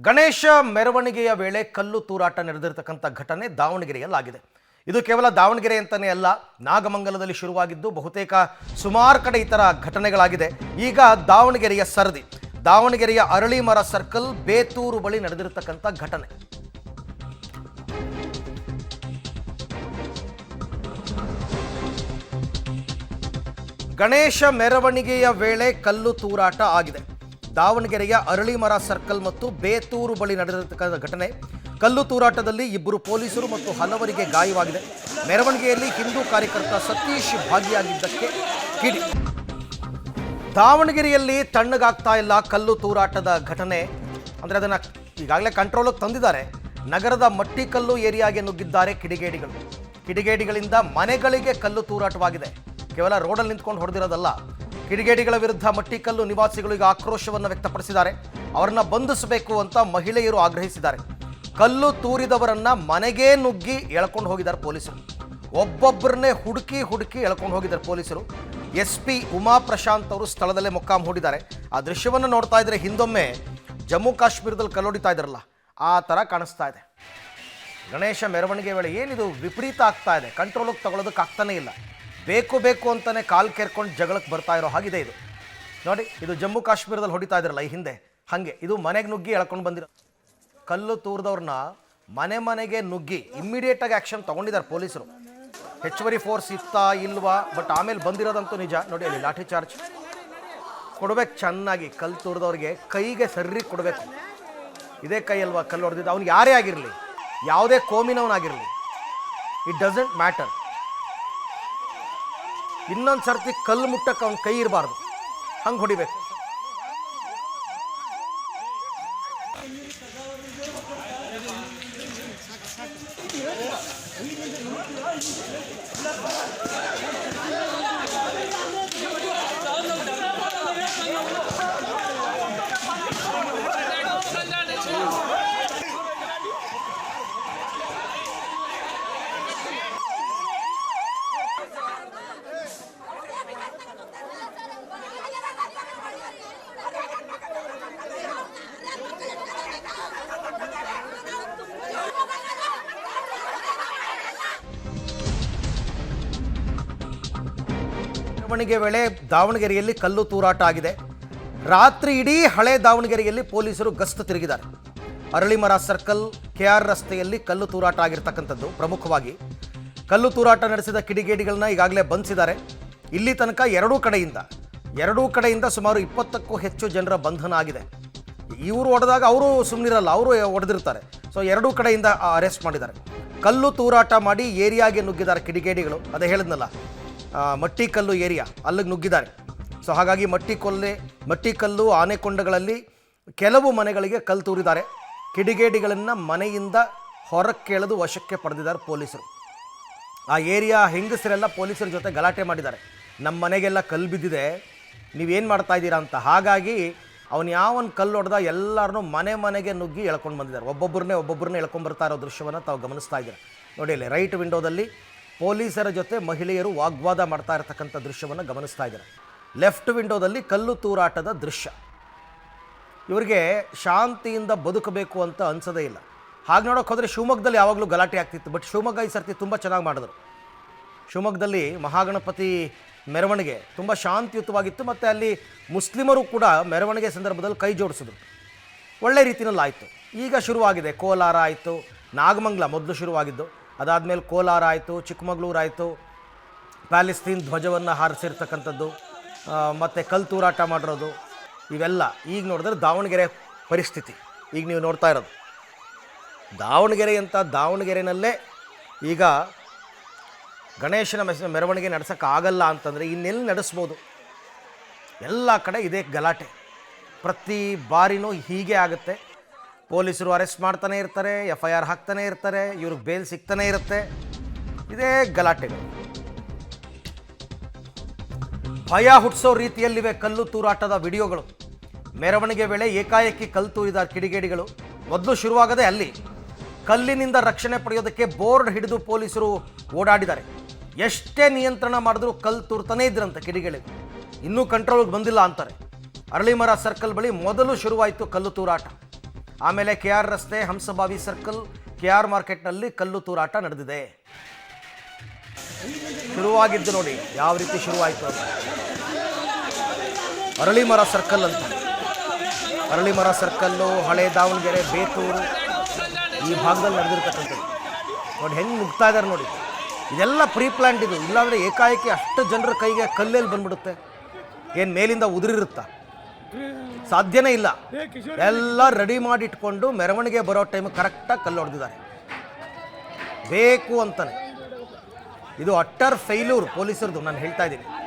ಗಣೇಶ ಮೆರವಣಿಗೆಯ ವೇಳೆ ಕಲ್ಲು ತೂರಾಟ ನಡೆದಿರತಕ್ಕಂಥ ಘಟನೆ ದಾವಣಗೆರೆಯಲ್ಲಾಗಿದೆ. ಇದು ಕೇವಲ ದಾವಣಗೆರೆ ಅಂತಲೇ ಅಲ್ಲ, ನಾಗಮಂಗಲದಲ್ಲಿ ಶುರುವಾಗಿದ್ದು ಬಹುತೇಕ ಸುಮಾರು ಕಡೆ ಈ ಥರ ಘಟನೆಗಳಾಗಿದೆ. ಈಗ ದಾವಣಗೆರೆಯ ಸರದಿ, ದಾವಣಗೆರೆಯ ಅರಳಿಮರ ಸರ್ಕಲ್ ಬೇತೂರು ಬಳಿ ನಡೆದಿರತಕ್ಕಂಥ ಘಟನೆ. ಗಣೇಶ ಮೆರವಣಿಗೆಯ ವೇಳೆ ಕಲ್ಲು ತೂರಾಟ ಆಗಿದೆ. ದಾವಣಗೆರೆಯ ಅರಳಿಮರ ಸರ್ಕಲ್ ಮತ್ತು ಬೇತೂರು ಬಳಿ ನಡೆದಿರತಕ್ಕಂಥ ಘಟನೆ. ಕಲ್ಲು ತೂರಾಟದಲ್ಲಿ ಇಬ್ಬರು ಪೊಲೀಸರು ಮತ್ತು ಹಲವರಿಗೆ ಗಾಯವಾಗಿದೆ. ಮೆರವಣಿಗೆಯಲ್ಲಿ ಹಿಂದೂ ಕಾರ್ಯಕರ್ತ ಸತೀಶ್ ಭಾಗಿಯಾಗಿದ್ದಕ್ಕೆ ಕಿಡಿ. ದಾವಣಗೆರೆಯಲ್ಲಿ ತಣ್ಣಗಾಗ್ತಾ ಇಲ್ಲ ಕಲ್ಲು ತೂರಾಟದ ಘಟನೆ. ಅಂದರೆ ಅದನ್ನು ಈಗಾಗಲೇ ಕಂಟ್ರೋಲಿಗೆ ತಂದಿದ್ದಾರೆ. ನಗರದ ಮಟ್ಟಿಕಲ್ಲು ಏರಿಯಾಗೆ ನುಗ್ಗಿದ್ದಾರೆ ಕಿಡಿಗೇಡಿಗಳು. ಕಿಡಿಗೇಡಿಗಳಿಂದ ಮನೆಗಳಿಗೆ ಕಲ್ಲು ತೂರಾಟವಾಗಿದೆ. ಕೇವಲ ರೋಡಲ್ಲಿ ನಿಂತ್ಕೊಂಡು ಹೊಡೆದಿರೋದಲ್ಲ. ಕಿಡಿಗೇಡಿಗಳ ವಿರುದ್ಧ ಮಟ್ಟಿಕಲ್ಲು ನಿವಾಸಿಗಳು ಈಗ ಆಕ್ರೋಶವನ್ನು ವ್ಯಕ್ತಪಡಿಸಿದ್ದಾರೆ. ಅವರನ್ನ ಬಂಧಿಸಬೇಕು ಅಂತ ಮಹಿಳೆಯರು ಆಗ್ರಹಿಸಿದ್ದಾರೆ. ಕಲ್ಲು ತೂರಿದವರನ್ನ ಮನೆಗೇ ನುಗ್ಗಿ ಎಳ್ಕೊಂಡು ಹೋಗಿದ್ದಾರೆ ಪೊಲೀಸರು. ಒಬ್ಬೊಬ್ಬರನ್ನೇ ಹುಡುಕಿ ಎಳ್ಕೊಂಡು ಹೋಗಿದ್ದಾರೆ ಪೊಲೀಸರು. SP ಉಮಾ ಪ್ರಶಾಂತ್ ಅವರು ಸ್ಥಳದಲ್ಲೇ ಮೊಕ್ಕಾಂ ಹೂಡಿದ್ದಾರೆ. ಆ ದೃಶ್ಯವನ್ನು ನೋಡ್ತಾ ಇದ್ರೆ ಹಿಂದೊಮ್ಮೆ ಜಮ್ಮು ಕಾಶ್ಮೀರದಲ್ಲಿ ಕಲ್ಲೊಡಿತಾ ಇದ್ರಲ್ಲ, ಆ ಥರ ಕಾಣಿಸ್ತಾ ಇದೆ. ಗಣೇಶ ಮೆರವಣಿಗೆ ವೇಳೆ ಏನಿದು ವಿಪರೀತ ಆಗ್ತಾ ಇದೆ, ಕಂಟ್ರೋಲಿಗೆ ತಗೊಳ್ಳೋದಕ್ಕೆ ಆಗ್ತಾನೇ ಇಲ್ಲ. ಬೇಕು ಅಂತಲೇ ಕಾಲು ಕೆರ್ಕೊಂಡು ಜಗಳಕ್ಕೆ ಬರ್ತಾ ಇರೋ ಹಾಗಿದೆ ಇದು. ನೋಡಿ, ಇದು ಜಮ್ಮು ಕಾಶ್ಮೀರದಲ್ಲಿ ಹೊಡಿತಾ ಇದ್ರಲ್ಲ ಈ ಹಿಂದೆ, ಹಾಗೆ ಇದು ಮನೆಗೆ ನುಗ್ಗಿ ಎಳ್ಕೊಂಡು ಬಂದಿರೋ ಕಲ್ಲು ತೂರಿದವ್ರನ್ನ ಮನೆಗೆ ನುಗ್ಗಿ ಇಮ್ಮಿಡಿಯೇಟಾಗಿ ಆ್ಯಕ್ಷನ್ ತೊಗೊಂಡಿದ್ದಾರೆ ಪೊಲೀಸರು. ಹೆಚ್ಚುವರಿ ಫೋರ್ಸ್ ಇತ್ತಾ ಇಲ್ವಾ, ಬಟ್ ಆಮೇಲೆ ಬಂದಿರೋದಂತೂ ನಿಜ. ನೋಡಿ, ಅಲ್ಲಿ ಲಾಠಿ ಚಾರ್ಜ್ ಕೊಡಬೇಕು ಚೆನ್ನಾಗಿ. ಕಲ್ಲು ತೂರಿದವ್ರಿಗೆ ಕೈಗೆ ಸರಿ ಕೊಡಬೇಕು. ಇದೇ ಕೈ ಅಲ್ವಾ ಕಲ್ಲು ಹೊಡೆದಿದ್ದು, ಅವ್ನಿಗೆ ಯಾರೇ ಆಗಿರಲಿ, ಯಾವುದೇ ಕೋಮಿನವನಾಗಿರಲಿ, ಇಟ್ ಡಸಂಟ್ ಮ್ಯಾಟರ್. ಇನ್ನೊಂದು ಸರ್ತಿ ಕಲ್ಲು ಮುಟ್ಟಕ್ಕೆ ಅವ್ನ ಕೈ ಇರಬಾರ್ದು, ಹಂಗೆ ಹೊಡಿಬೇಕು. ಮೆರವಣಿಗೆ ವೇಳೆ ದಾವಣಗೆರೆಯಲ್ಲಿ ಕಲ್ಲು ತೂರಾಟ ಆಗಿದೆ. ರಾತ್ರಿ ಇಡೀ ಹಳೆ ದಾವಣಗೆರೆಯಲ್ಲಿ ಪೊಲೀಸರು ಗಸ್ತು ತಿರುಗಿದ್ದಾರೆ. ಅರಳಿಮರ ಸರ್ಕಲ್, KR ರಸ್ತೆಯಲ್ಲಿ ಕಲ್ಲು ತೂರಾಟ ಆಗಿರ್ತಕ್ಕಂಥದ್ದು ಪ್ರಮುಖವಾಗಿ. ಕಲ್ಲು ತೂರಾಟ ನಡೆಸಿದ ಕಿಡಿಗೇಡಿಗಳನ್ನ ಈಗಾಗಲೇ ಬಂಧಿಸಿದ್ದಾರೆ. ಇಲ್ಲಿ ತನಕ ಎರಡೂ ಕಡೆಯಿಂದ ಸುಮಾರು 20ಕ್ಕೂ ಹೆಚ್ಚು ಜನರ ಬಂಧನ ಆಗಿದೆ. ಇವರು ಹೊಡೆದಾಗ ಅವರು ಸುಮ್ಮನಿರಲ್ಲ, ಅವರು ಹೊಡೆದಿರ್ತಾರೆ. ಸೊ ಎರಡೂ ಕಡೆಯಿಂದ ಅರೆಸ್ಟ್ ಮಾಡಿದ್ದಾರೆ. ಕಲ್ಲು ತೂರಾಟ ಮಾಡಿ ಏರಿಯಾಗೆ ನುಗ್ಗಿದ್ದಾರೆ ಕಿಡಿಗೇಡಿಗಳು. ಅದೇ ಹೇಳಿದ್ನಲ್ಲ, ಮಟ್ಟಿಕಲ್ಲು ಏರಿಯಾ, ಅಲ್ಲಿಗೆ ನುಗ್ಗಿದ್ದಾರೆ. ಸೊ ಹಾಗಾಗಿ ಮಟ್ಟಿಕಲ್ಲು ಆನೆಕೊಂಡಗಳಲ್ಲಿ ಕೆಲವು ಮನೆಗಳಿಗೆ ಕಲ್ಲು ತೂರಿದ್ದಾರೆ. ಕಿಡಿಗೇಡಿಗಳನ್ನು ಮನೆಯಿಂದ ಹೊರಕ್ಕೆಳೆದು ವಶಕ್ಕೆ ಪಡೆದಿದ್ದಾರೆ ಪೊಲೀಸರು. ಆ ಏರಿಯಾ ಹೆಂಗಸರೆಲ್ಲ ಪೊಲೀಸರ ಜೊತೆ ಗಲಾಟೆ ಮಾಡಿದ್ದಾರೆ. ನಮ್ಮ ಮನೆಗೆಲ್ಲ ಕಲ್ಲು ಬಿದ್ದಿದೆ, ನೀವೇನು ಮಾಡ್ತಾ ಇದ್ದೀರಾ ಅಂತ. ಹಾಗಾಗಿ ಅವನು ಯಾವನ್ ಕಲ್ಲು ಹೊಡೆದ ಎಲ್ಲರನ್ನೂ ಮನೆಗೆ ನುಗ್ಗಿ ಎಳ್ಕೊಂಡು ಬಂದಿದ್ದಾರೆ. ಒಬ್ಬೊಬ್ಬರನ್ನೇ ಎಳ್ಕೊಂಡ್ಬರ್ತಾ ಇರೋ ದೃಶ್ಯವನ್ನು ತಾವು ಗಮನಿಸ್ತಾ ಇದ್ದಾರೆ. ನೋಡಿ, ಇಲ್ಲಿ ರೈಟ್ ವಿಂಡೋದಲ್ಲಿ ಪೊಲೀಸರ ಜೊತೆ ಮಹಿಳೆಯರು ವಾಗ್ವಾದ ಮಾಡ್ತಾ ಇರತಕ್ಕಂಥ ದೃಶ್ಯವನ್ನು ಗಮನಿಸ್ತಾ ಇದ್ದಾರೆ. ಲೆಫ್ಟ್ ವಿಂಡೋದಲ್ಲಿ ಕಲ್ಲು ತೂರಾಟದ ದೃಶ್ಯ. ಇವರಿಗೆ ಶಾಂತಿಯಿಂದ ಬದುಕಬೇಕು ಅಂತ ಅನ್ಸೋದೇ ಇಲ್ಲ. ಹಾಗೆ ನೋಡೋಕೆ ಹೋದರೆ ಶಿವಮೊಗ್ಗದಲ್ಲಿ ಯಾವಾಗಲೂ ಗಲಾಟೆ ಆಗ್ತಿತ್ತು, ಬಟ್ ಶಿವಮೊಗ್ಗ ಈ ಸರ್ತಿ ತುಂಬ ಚೆನ್ನಾಗಿ ಮಾಡಿದ್ರು. ಶಿವಮೊಗ್ಗದಲ್ಲಿ ಮಹಾಗಣಪತಿ ಮೆರವಣಿಗೆ ತುಂಬ ಶಾಂತಿಯುತವಾಗಿತ್ತು. ಮತ್ತು ಅಲ್ಲಿ ಮುಸ್ಲಿಮರು ಕೂಡ ಮೆರವಣಿಗೆ ಸಂದರ್ಭದಲ್ಲಿ ಕೈ ಜೋಡಿಸಿದ್ರು. ಒಳ್ಳೆ ರೀತಿಯಲ್ಲಿ ಆಯಿತು. ಈಗ ಶುರುವಾಗಿದೆ, ಕೋಲಾರ ಆಯಿತು, ನಾಗಮಂಗಲ ಮೊದಲು ಶುರುವಾಗಿದ್ದು, ಅದಾದಮೇಲೆ ಕೋಲಾರ ಆಯಿತು, ಚಿಕ್ಕಮಗಳೂರು ಆಯಿತು, ಪ್ಯಾಲೆಸ್ತೀನ್ ಧ್ವಜವನ್ನು ಹಾರಿಸಿರ್ತಕ್ಕಂಥದ್ದು, ಮತ್ತು ಕಲ್ಲು ತೂರಾಟ ಮಾಡಿರೋದು, ಇವೆಲ್ಲ ಈಗ ನೋಡಿದ್ರೆ ದಾವಣಗೆರೆ ಪರಿಸ್ಥಿತಿ ಈಗ ನೀವು ನೋಡ್ತಾ ಇರೋದು. ದಾವಣಗೆರೆನಲ್ಲೇ ಈಗ ಗಣೇಶನ ಮೆರವಣಿಗೆ ನಡೆಸೋಕ್ಕಾಗಲ್ಲ ಅಂತಂದರೆ ಇನ್ನೆಲ್ಲಿ ನಡೆಸ್ಬೋದು? ಎಲ್ಲ ಕಡೆ ಇದೇ ಗಲಾಟೆ. ಪ್ರತಿ ಬಾರಿನೂ ಹೀಗೆ ಆಗುತ್ತೆ. ಪೊಲೀಸರು ಅರೆಸ್ಟ್ ಮಾಡ್ತಾನೆ ಇರ್ತಾರೆ, FIR ಹಾಕ್ತಾನೆ ಇರ್ತಾರೆ, ಇವ್ರಿಗೆ ಬೇಲ್ ಸಿಗ್ತಾನೆ ಇರುತ್ತೆ. ಇದೇ ಗಲಾಟೆಗಳು. ಭಯ ಹುಟ್ಟಿಸೋ ರೀತಿಯಲ್ಲಿವೆ ಕಲ್ಲು ತೂರಾಟದ ವಿಡಿಯೋಗಳು. ಮೆರವಣಿಗೆ ವೇಳೆ ಏಕಾಏಕಿ ಕಲ್ಲು ತೂರಿದ ಕಿಡಿಗೇಡಿಗಳು. ಮೊದಲು ಶುರುವಾಗದೆ ಅಲ್ಲಿ ಕಲ್ಲಿನಿಂದ ರಕ್ಷಣೆ ಪಡೆಯೋದಕ್ಕೆ ಬೋರ್ಡ್ ಹಿಡಿದು ಪೊಲೀಸರು ಓಡಾಡಿದ್ದಾರೆ. ಎಷ್ಟೇ ನಿಯಂತ್ರಣ ಮಾಡಿದ್ರು ಕಲ್ಲು ತೂರ್ತಾನೇ ಇದ್ರಂತೆ ಕಿಡಿಗೇಡಿಗಳು. ಇನ್ನೂ ಕಂಟ್ರೋಲ್ಗೆ ಬಂದಿಲ್ಲ ಅಂತಾರೆ. ಅರಳಿಮರ ಸರ್ಕಲ್ ಬಳಿ ಮೊದಲು ಶುರುವಾಯಿತು ಕಲ್ಲು ತೂರಾಟ. ಆಮೇಲೆ ಕೆ ಆರ್ ರಸ್ತೆ, ಹಂಸಭಾವಿ ಸರ್ಕಲ್, ಕೆ ಆರ್ ಮಾರ್ಕೆಟ್ನಲ್ಲಿ ಕಲ್ಲು ತೂರಾಟ ನಡೆದಿದೆ. ಶುರುವಾಗಿದ್ದು ನೋಡಿ ಯಾವ ರೀತಿ ಶುರುವಾಯಿತು ಅಂತ. ಅರಳಿಮರ ಸರ್ಕಲ್ ಅಂತ, ಅರಳಿಮರ ಸರ್ಕಲ್ಲು, ಹಳೆ ದಾವಣಗೆರೆ, ಬೇತೂರು ಈ ಭಾಗದಲ್ಲಿ ನಡೆದಿರ್ತಕ್ಕಂಥದ್ದು. ನೋಡಿ ಹೆಂಗೆ ನುಗ್ತಾ ಇದ್ದಾರೆ ನೋಡಿ. ಇದೆಲ್ಲ ಪ್ರೀ ಪ್ಲ್ಯಾಂಡ್ ಇದು. ಇಲ್ಲಾಂದರೆ ಏಕಾಏಕಿ ಅಷ್ಟು ಜನರ ಕೈಗೆ ಕಲ್ಲೆಲ್ಲಿ ಬಂದ್ಬಿಡುತ್ತೆ? ಏನು ಮೇಲಿಂದ ಉದುರಿರುತ್ತಾ? ಸಾಧ್ಯನೇ ಇಲ್ಲ. ಎಲ್ಲ ರೆಡಿ ಮಾಡಿ ಇಟ್ಕೊಂಡು ಮೆರವಣಿಗೆ ಬರೋ ಟೈಮ್ ಕರೆಕ್ಟಾಗಿ ಕಲ್ಲು ಹೊಡೆದಿದ್ದಾರೆ ಬೇಕು ಅಂತಾನೆ. ಇದು ಅಟ್ಟರ್ ಫೇಲ್ಯೂರ್ ಪೊಲೀಸರದು, ನಾನು ಹೇಳ್ತಾ ಇದ್ದೀನಿ.